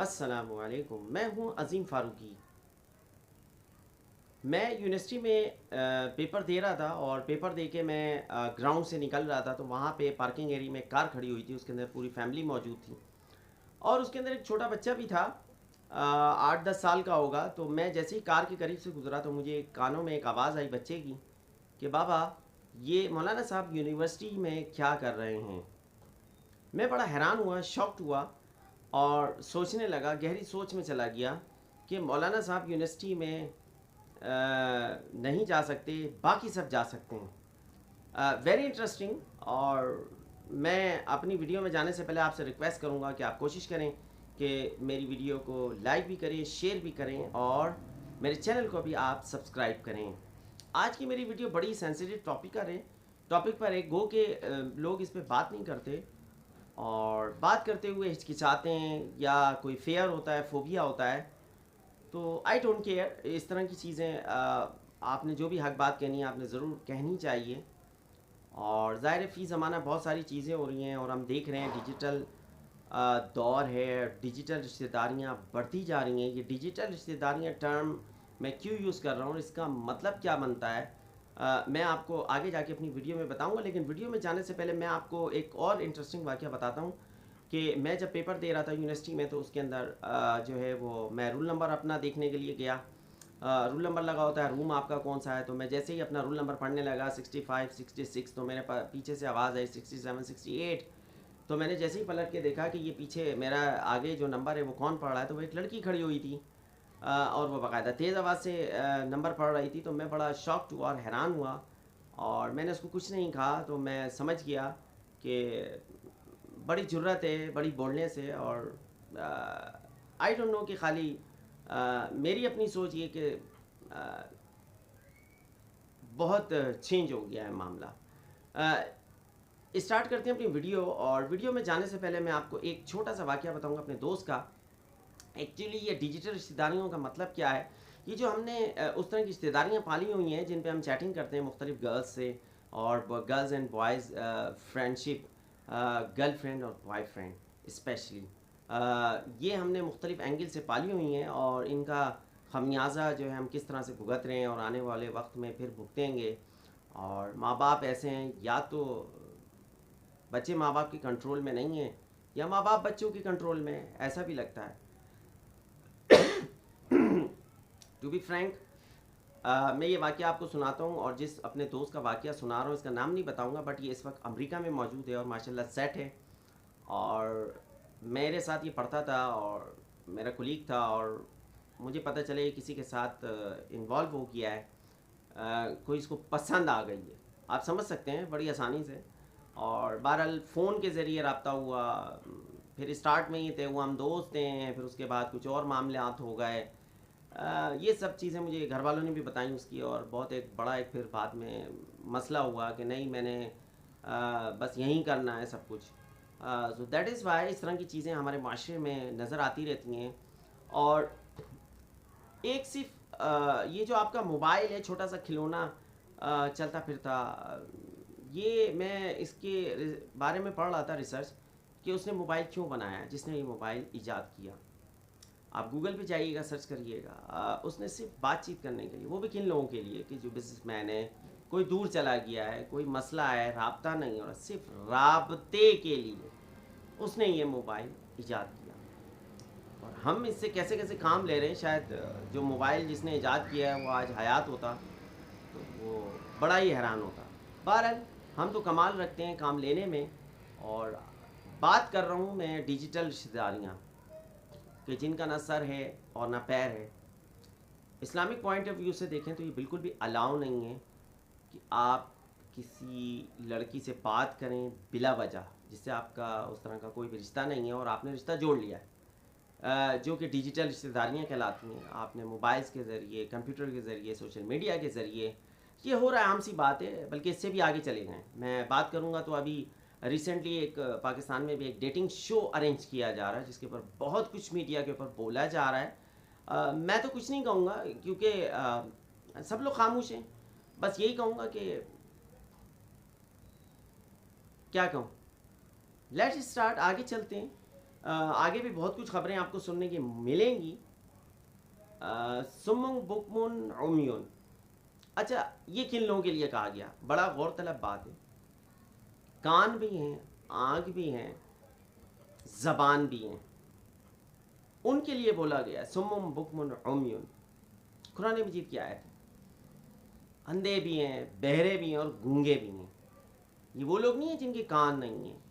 अस्सलामुअलैकुम। मैं हूं अज़ीम फ़ारूकी। मैं यूनिवर्सिटी में पेपर दे रहा था और पेपर दे के मैं ग्राउंड से निकल रहा था, तो वहाँ पे पार्किंग एरिया में कार खड़ी हुई थी। उसके अंदर पूरी फैमिली मौजूद थी और उसके अंदर एक छोटा बच्चा भी था। 8-10 साल का होगा। तो मैं जैसे ही कार के करीब से गुजरा तो मुझे कानों में एक आवाज़ आई बच्चे की कि बाबा, ये मौलाना साहब यूनिवर्सिटी में क्या कर रहे हैं। मैं बड़ा हैरान हुआ, शॉक्ड हुआ और सोचने लगा, गहरी सोच में चला गया कि मौलाना साहब यूनिवर्सिटी में नहीं जा सकते, बाकी सब जा सकते हैं। Very interesting. और मैं अपनी वीडियो में जाने से पहले आपसे रिक्वेस्ट करूंगा कि आप कोशिश करें कि मेरी वीडियो को लाइक भी करें, शेयर भी करें और मेरे चैनल को भी आप सब्सक्राइब करें। आज की मेरी वीडियो बड़ी सेंसिटिव टॉपिक पर है। गो के लोग इस पर बात नहीं करते और बात करते हुए हिचकिचाते हैं या कोई फेयर होता है, फोबिया होता है। तो आई डोंट केयर। इस तरह की चीज़ें आपने जो भी हक बात कहनी है आपने ज़रूर कहनी चाहिए। और ज़ाहिर फ़ी ज़माना बहुत सारी चीज़ें हो रही हैं और हम देख रहे हैं डिजिटल दौर है, डिजिटल रिश्तेदारियाँ बढ़ती जा रही हैं। ये डिजिटल रिश्तेदारियाँ टर्म मैं क्यों यूज़ कर रहा हूँ, इसका मतलब क्या बनता है, मैं आपको आगे जाके अपनी वीडियो में बताऊँगा। लेकिन वीडियो में जाने से पहले मैं आपको एक और इंटरेस्टिंग वाक़या बताता हूँ कि मैं जब पेपर दे रहा था यूनिवर्सिटी में, तो उसके अंदर जो है वो मैं रोल नंबर अपना देखने के लिए गया। रूल नंबर लगा होता है, रूम आपका कौन सा है। तो मैं जैसे ही अपना रूल नंबर पढ़ने लगा 65 66, तो मेरे पीछे से आवाज़ आई 67 68। तो मैंने जैसे ही पलट के देखा कि ये पीछे मेरा आगे जो नंबर है वो कौन पढ़ रहा है, तो वो एक लड़की खड़ी हुई थी और वो बाकायदा तेज़ आवाज़ से नंबर पढ़ रही थी। तो मैं बड़ा शॉक्ड हुआ और हैरान हुआ और मैंने उसको कुछ नहीं कहा। तो मैं समझ गया कि बड़ी ज़रूरत है, बड़ी बोलने से। और आई डोंट नो कि खाली मेरी अपनी सोच ये कि बहुत चेंज हो गया है मामला। स्टार्ट करते हैं अपनी वीडियो। और वीडियो में जाने से पहले मैं आपको एक छोटा सा वाक़या बताऊंगा अपने दोस्त का। एक्चुअली ये डिजिटल रिश्तेदारियों का मतलब क्या है। ये जो हमने उस तरह की रिश्तेदारियाँ पाली हुई हैं जिन पे हम चैटिंग करते हैं मुख्तलिफ गर्ल्स से, और girls and boys friendship, girlfriend और बॉयफ्रेंड स्पेशली, ये हमने मुख्तलिफ एंगल से पाली हुई हैं और इनका खमियाजा जो है हम किस तरह से भुगत रहे हैं और आने वाले वक्त में फिर भुगतेंगे। और माँ बाप ऐसे हैं, या तो बच्चे माँ बाप के कंट्रोल में नहीं हैं या माँ बाप बच्चों के कंट्रोल में है, ऐसा भी लगता है। टू बी फ्रैंक, मैं ये वाक़या आपको सुनाता हूँ और जिस अपने दोस्त का वाक़या सुना रहा हूँ इसका नाम नहीं बताऊँगा, बट ये इस वक्त अमेरिका में मौजूद है और माशाल्लाह सेट है। और मेरे साथ ये पढ़ता था और मेरा कुलीग था और मुझे पता चले किसी के साथ इन्वॉल्व हो गया है, कोई इसको पसंद आ गई है। आप समझ सकते हैं बड़ी आसानी से। और बहरहाल फ़ोन के ज़रिए रब्ता हुआ, फिर स्टार्ट में ही थे वो हम दोस्त हैं, फिर उसके बाद कुछ और मामलात हो गए। ये सब चीज़ें मुझे घर वालों ने भी बताई उसकी, और बहुत एक बड़ा एक फिर बाद में मसला हुआ कि नहीं मैंने बस यहीं करना है सब कुछ। सो दैट इज़ वाई इस तरह की चीज़ें हमारे माशरे में नज़र आती रहती हैं। और एक सिर्फ ये जो आपका मोबाइल है, छोटा सा खिलौना चलता फिरता, ये मैं इसके बारे में पढ़ रहा था रिसर्च कि उसने मोबाइल क्यों बनाया, जिसने ये मोबाइल ईजाद किया। आप गूगल पे जाइएगा, सर्च करिएगा। उसने सिर्फ बातचीत करने के लिए, वो भी किन लोगों के लिए कि जो बिजनेसमैन है, कोई दूर चला गया है, कोई मसला है, राब्ता नहीं हो रहा, सिर्फ राब्ते के लिए उसने ये मोबाइल ईजाद किया। और हम इससे कैसे कैसे काम ले रहे हैं। शायद जो मोबाइल जिसने ईजाद किया है वो आज हयात होता तो वो बड़ा ही हैरान होता। बहरहाल हम तो कमाल रखते हैं काम लेने में। और बात कर रहा हूँ मैं डिजिटल रिश्तेदारियाँ कि जिनका ना सर है और ना पैर है। इस्लामिक पॉइंट ऑफ व्यू से देखें तो ये बिल्कुल भी अलाउ नहीं है कि आप किसी लड़की से बात करें बिला वजह, जिससे आपका उस तरह का कोई भी रिश्ता नहीं है और आपने रिश्ता जोड़ लिया है, जो कि डिजिटल रिश्तेदारियाँ कहलाती हैं। आपने मोबाइल्स के ज़रिए, कंप्यूटर के ज़रिए, सोशल मीडिया के ज़रिए, ये हो रहा है, आम सी बात है। बल्कि इससे भी आगे चले गए। मैं बात करूँगा तो अभी रिसेंटली एक पाकिस्तान में भी एक डेटिंग शो अरेंज किया जा रहा है जिसके ऊपर बहुत कुछ मीडिया के ऊपर बोला जा रहा है। मैं तो कुछ नहीं कहूँगा क्योंकि सब लोग खामोश हैं। बस यही कहूँगा कि क्या कहूँ, लेट्स स्टार्ट, आगे चलते हैं। आगे भी बहुत कुछ खबरें आपको सुनने की मिलेंगी। सुमुन बुकमुन उम्युन। अच्छा, ये किन लोगों के लिए कहा गया? बड़ा गौरतलब बात है। कान भी हैं, आँख भी हैं, ज़बान भी हैं, उनके लिए बोला गया सुमुन बुकमुन उम्युन। कुरान मजीद की आयत है। अंधे भी हैं, बहरे भी हैं और गूंगे भी हैं। ये वो लोग नहीं हैं जिनके कान नहीं हैं,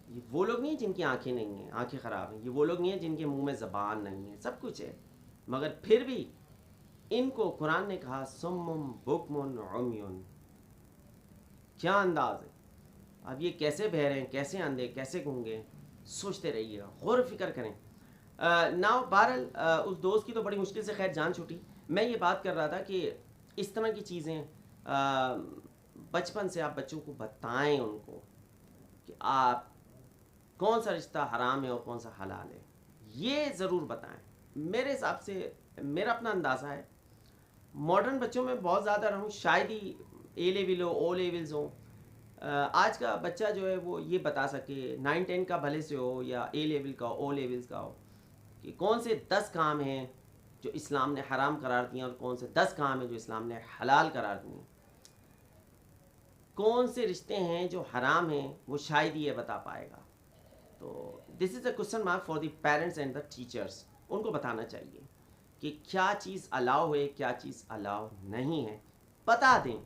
ये वो लोग नहीं हैं जिनकी आंखें नहीं हैं, आंखें ख़राब हैं, ये वो लोग नहीं हैं जिनके मुंह में ज़बान नहीं है, सब कुछ है, मगर फिर भी इनको कुरान ने कहा सुम्मुम बुकमुन उम्युन। क्या अंदाज है! अब ये कैसे बहरे हैं, कैसे अंधे, कैसे गूंगे, सोचते रहिएगा, गौर फिक्र करें। नाउ बहरहाल उस दोस्त की तो बड़ी मुश्किल से खैर जान छूटी। मैं ये बात कर रहा था कि इस तरह की चीज़ें बचपन से आप बच्चों को बताएं उनको कि आप कौन सा रिश्ता हराम है और कौन सा हलाल है, ये ज़रूर बताएं। मेरे हिसाब से मेरा अपना अंदाज़ा है, मॉडर्न बच्चों में बहुत ज़्यादा रहूँ, शायद ही ए लेवल हो, ओ लेवल्स हो, आज का बच्चा जो है वो ये बता सके 9-10 का भले से हो या ए लेवल का, ओ लेवल्स का हो, कि कौन से 10 काम हैं जो इस्लाम ने हराम करार दिए और कौन से 10 काम हैं जो इस्लाम ने हलाल करार दिए। कौन से रिश्ते हैं जो हराम हैं वो शायद ही ये बता पाएगा। तो this is a question mark for the parents and the teachers. उनको बताना चाहिए कि क्या चीज़ अलाउ है, क्या चीज़ अलाउ नहीं है, बता दें।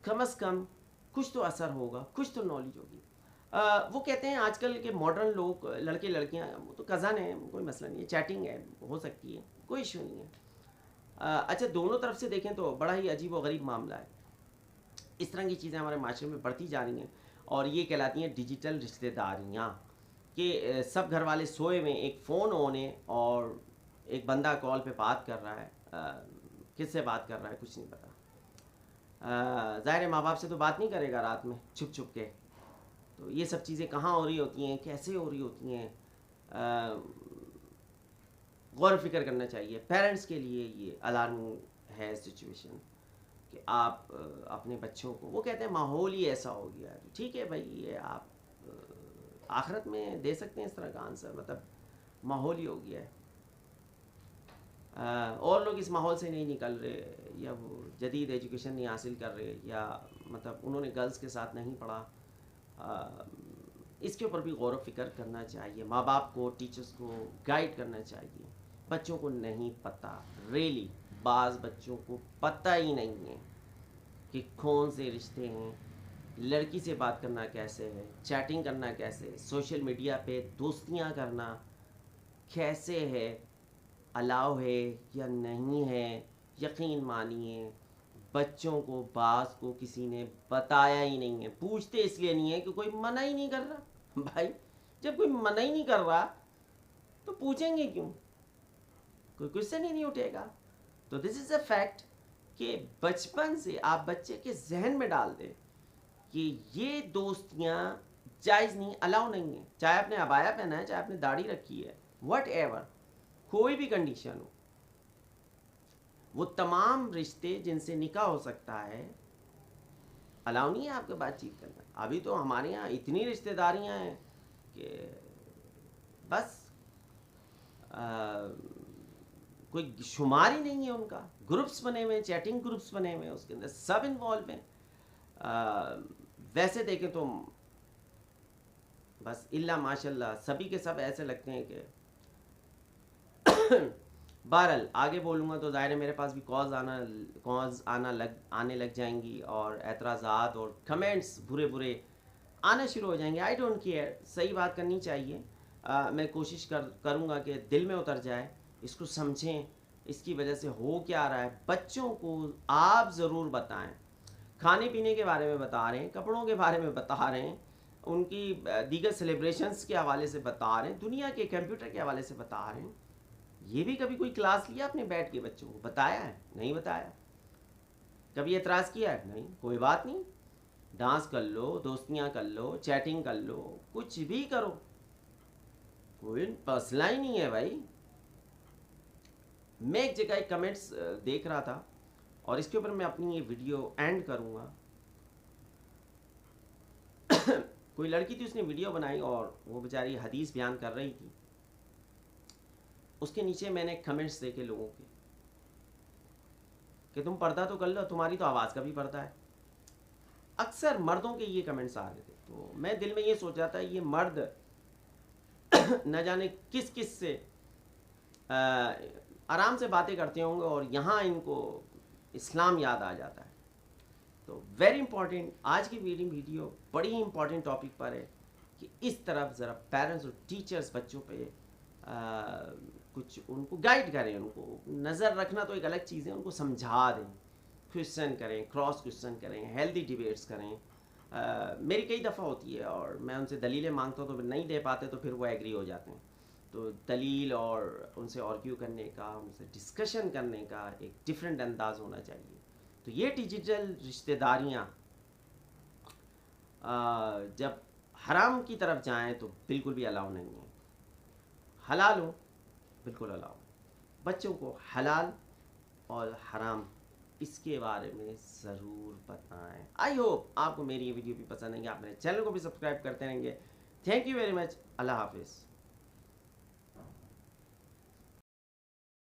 कम से कम कुछ तो असर होगा, कुछ तो नॉलेज होगी। वो कहते हैं आजकल के मॉडर्न लोग, लड़के लड़कियां, वो तो कज़न है, कोई मसला नहीं है, चैटिंग है, हो सकती है, कोई इशू नहीं है। अच्छा, दोनों तरफ से देखें तो बड़ा ही अजीब व गरीब मामला है। इस तरह की चीज़ें हमारे माशरे में बढ़ती जा रही हैं और ये कहलाती हैं डिजिटल रिश्तेदारियाँ, कि सब घर वाले सोए में एक फ़ोन ऑन है और एक बंदा कॉल पे बात कर रहा है। किससे बात कर रहा है कुछ नहीं पता। ज़ाहिर है माँ बाप से तो बात नहीं करेगा रात में छुप छुप के। तो ये सब चीज़ें कहाँ हो रही होती हैं, कैसे हो रही होती हैं, गौर फिक्र करना चाहिए। पेरेंट्स के लिए ये अलार्मिंग है सिचुएशन कि आप अपने बच्चों को, वो कहते हैं माहौल ही ऐसा हो गया है। ठीक है भाई, ये आप आखिरत में दे सकते हैं इस तरह का आंसर, मतलब माहौल ही हो गया है। और लोग इस माहौल से नहीं निकल रहे, या वो जदीद एजुकेशन नहीं हासिल कर रहे, या मतलब उन्होंने गर्ल्स के साथ नहीं पढ़ा। इसके ऊपर भी गौर व फिक्र करना चाहिए। माँ बाप को, टीचर्स को गाइड करना चाहिए। बच्चों को नहीं पता, रियली बाज़ बच्चों को पता ही नहीं है कि कौन से रिश्ते हैं, लड़की से बात करना कैसे है, चैटिंग करना कैसे है, सोशल मीडिया पे दोस्तियाँ करना कैसे है, अलाउ है या नहीं है। यकीन मानिए बच्चों को, बास को किसी ने बताया ही नहीं है। पूछते इसलिए नहीं है कि कोई मना ही नहीं कर रहा। भाई जब कोई मना ही नहीं कर रहा तो पूछेंगे क्यों? कोई क्वेश्चन ही नहीं उठेगा। तो दिस इज़ अ फैक्ट कि बचपन से आप बच्चे के जहन में डाल दें कि ये दोस्तियाँ जायज़ नहीं, अलाउ नहीं है। चाहे आपने अबाया पहना है, चाहे आपने दाढ़ी रखी है, वट एवर, कोई भी कंडीशन हो, वो तमाम रिश्ते जिनसे निकाह हो सकता है, अलाउ नहीं है आपके बातचीत करना। अभी तो हमारे यहाँ इतनी रिश्तेदारियाँ हैं कि बस कोई शुमार ही नहीं है उनका। ग्रुप्स बने हुए हैं, चैटिंग ग्रुप्स बने हुए हैं, उसके अंदर सब इन्वॉल्व हैं। वैसे देखें तो बस इल्ला माशाल्लाह सभी के सब ऐसे लगते हैं कि बहरहाल आगे बोलूँगा तो ज़ाहिर है मेरे पास भी कॉल्स आने लग जाएंगी और एतराज़ात और कमेंट्स बुरे बुरे आना शुरू हो जाएंगे। आई डोंट केयर, सही बात करनी चाहिए। मैं कोशिश करूँगा कि दिल में उतर जाए, इसको समझें, इसकी वजह से हो क्या रहा है। बच्चों को आप ज़रूर बताएं, खाने पीने के बारे में बता रहे हैं, कपड़ों के बारे में बता रहे हैं, उनकी दीगर सेलिब्रेशंस के हवाले से बता रहे हैं, दुनिया के कंप्यूटर के हवाले से बता रहे हैं। ये भी कभी कोई क्लास लिया आपने बैठ के बच्चों को? बताया है? नहीं बताया। कभी एतराज़ किया है? नहीं। कोई बात नहीं, डांस कर लो, दोस्तियाँ कर लो, चैटिंग कर लो, कुछ भी करो, कोई मसला ही नहीं है भाई। मैं एक जगह एक कमेंट्स देख रहा था और इसके ऊपर मैं अपनी ये वीडियो एंड करूँगा। कोई लड़की थी, उसने वीडियो बनाई और वो बेचारी हदीस बयान कर रही थी उसके नीचे मैंने कमेंट्स देखे लोगों के कि तुम पर्दा तो कर लो, तुम्हारी तो आवाज़ का भी पर्दा है। अक्सर मर्दों के ये कमेंट्स आ रहे थे, तो मैं दिल में ये सोच रहा था ये मर्द न जाने किस किस से आराम से बातें करते होंगे और यहाँ इनको इस्लाम याद आ जाता है। तो वेरी इंपॉर्टेंट आज की वीडियो बड़ी ही इंपॉर्टेंट टॉपिक पर है कि इस तरफ ज़रा पेरेंट्स और टीचर्स बच्चों पे कुछ उनको गाइड करें, उनको नज़र रखना तो एक अलग चीज़ है, उनको समझा दें, क्वेश्चन करें, क्रॉस क्वेश्चन करें, हेल्दी डिबेट्स करें। मेरी कई दफ़ा होती है और मैं उनसे दलीलें मांगता हूँ तो नहीं दे पाते, तो फिर वो एग्री हो जाते हैं। तो दलील और उनसे आर्ग्यू करने का, उनसे डिस्कशन करने का एक डिफरेंट अंदाज होना चाहिए। तो ये डिजिटल रिश्तेदारियाँ जब हराम की तरफ जाएं तो बिल्कुल भी अलाउ नहीं है। हलाल हो बिल्कुल अलाउ। बच्चों को हलाल और हराम इसके बारे में ज़रूर बताएं। आई होप आपको मेरी ये वीडियो भी पसंद आएंगे, आप मेरे चैनल को भी सब्सक्राइब करते रहेंगे। Thank you very much. Allah हाफिज़।